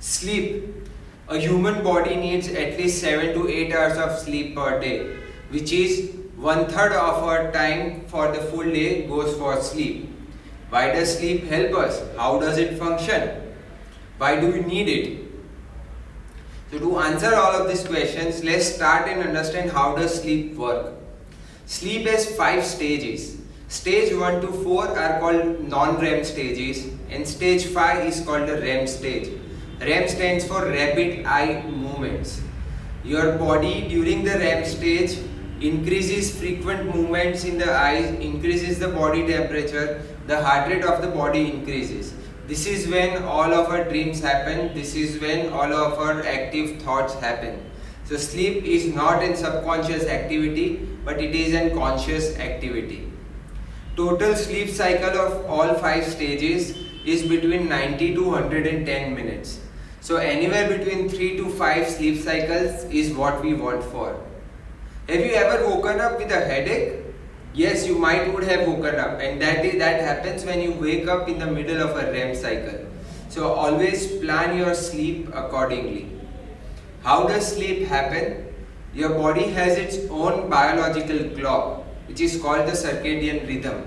Sleep. A human body needs at least 7 to 8 hours of sleep per day, which is 1/3 of our time for the full day goes for sleep. Why does sleep help us? How does it function? Why do we need it? So to answer all of these questions, let's start and understand how does sleep work. Sleep has 5 stages. Stage 1 to 4 are called non-REM stages and stage 5 is called the REM stage. REM stands for rapid eye movements. Your body during the REM stage increases frequent movements in the eyes, increases the body temperature, the heart rate of the body increases. This is when all of our dreams happen, this is when all of our active thoughts happen. So sleep is not a subconscious activity, but it is a conscious activity. Total sleep cycle of all 5 stages is between 90 to 110 minutes. So anywhere between 3 to 5 sleep cycles is what we want for. Have you ever woken up with a headache? Yes, you would have woken up, and that happens when you wake up in the middle of a REM cycle. So always plan your sleep accordingly. How does sleep happen? Your body has its own biological clock, which is called the circadian rhythm.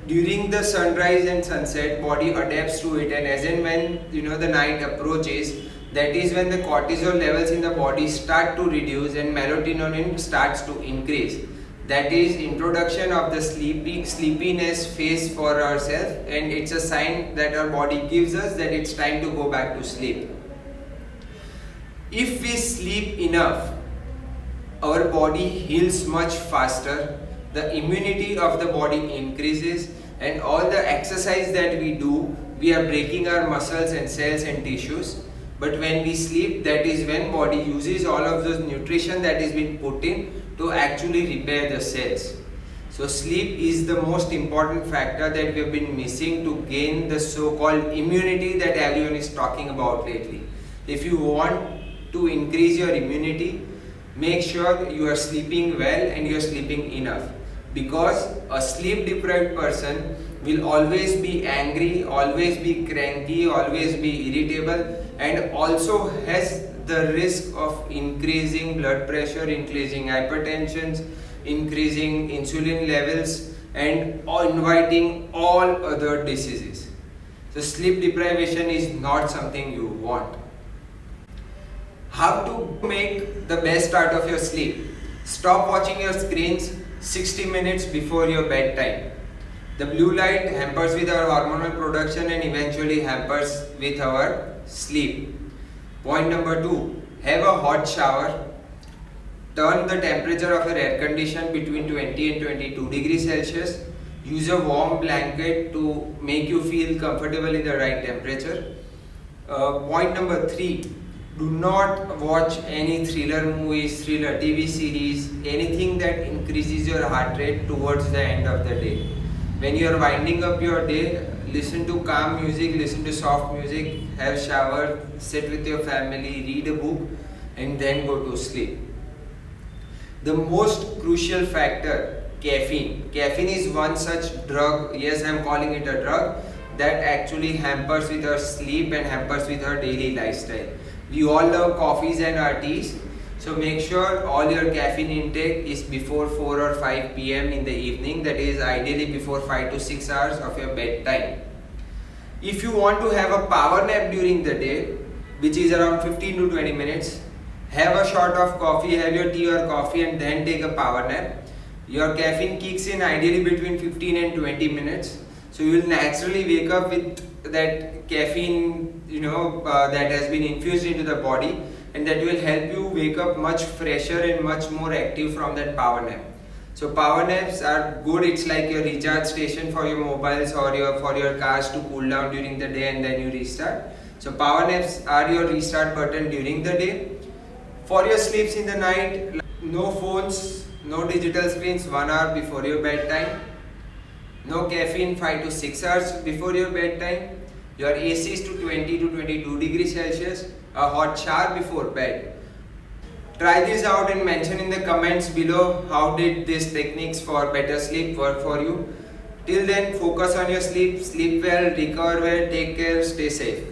During the sunrise and sunset, body adapts to it, and as and when the night approaches, that is when the cortisol levels in the body start to reduce and melatonin starts to increase. That is introduction of the sleepiness phase for ourselves, and it's a sign that our body gives us that it's time to go back to sleep. If we sleep enough, our body heals much faster, the immunity of the body increases, and all the exercise that we do, we are breaking our muscles and cells and tissues. But when we sleep, that is when body uses all of those nutrition that is being put in to actually repair the cells. So sleep is the most important factor that we have been missing to gain the so-called immunity that everyone is talking about lately. If you want to increase your immunity, make sure you are sleeping well and you are sleeping enough. Because a sleep deprived person will always be angry, always be cranky, always be irritable, and also has the risk of increasing blood pressure, increasing hypertension, increasing insulin levels, and inviting all other diseases. So sleep deprivation is not something you want. How to make the best start of your sleep? Stop watching your screens 60 minutes before your bedtime. The blue light hampers with our hormonal production and eventually hampers with our sleep. Point number 2, have a hot shower. Turn the temperature of your air condition between 20 and 22 degrees Celsius. Use a warm blanket to make you feel comfortable in the right temperature. Point number 3, do not watch any thriller movies, thriller TV series, anything that increases your heart rate towards the end of the day. When you are winding up your day, listen to calm music, listen to soft music, have shower, sit with your family, read a book, and then go to sleep. The most crucial factor, caffeine. Caffeine is one such drug, yes, I am calling it a drug, that actually hampers with our sleep and hampers with our daily lifestyle. We all love coffees and our teas, so make sure all your caffeine intake is before 4 or 5 p.m. in the evening, that is ideally before 5 to 6 hours of your bedtime. If you want to have a power nap during the day, which is around 15 to 20 minutes, have a shot of coffee, have your tea or coffee, and then take a power nap. Your caffeine kicks in ideally between 15 and 20 minutes. So you will naturally wake up with that caffeine that has been infused into the body, and that will help you wake up much fresher and much more active from that power nap. So power naps are good. It's like your recharge station for your mobiles or for your cars to cool down during the day and then you restart. So power naps are your restart button during the day. For your sleeps in the night, no phones, no digital screens 1 hour before your bedtime. No caffeine 5 to 6 hours before your bedtime. Your AC is to 20 to 22 degrees Celsius. A hot shower before bed. Try this out and mention in the comments below how did these techniques for better sleep work for you. Till then, focus on your sleep, sleep well, recover well, take care, stay safe.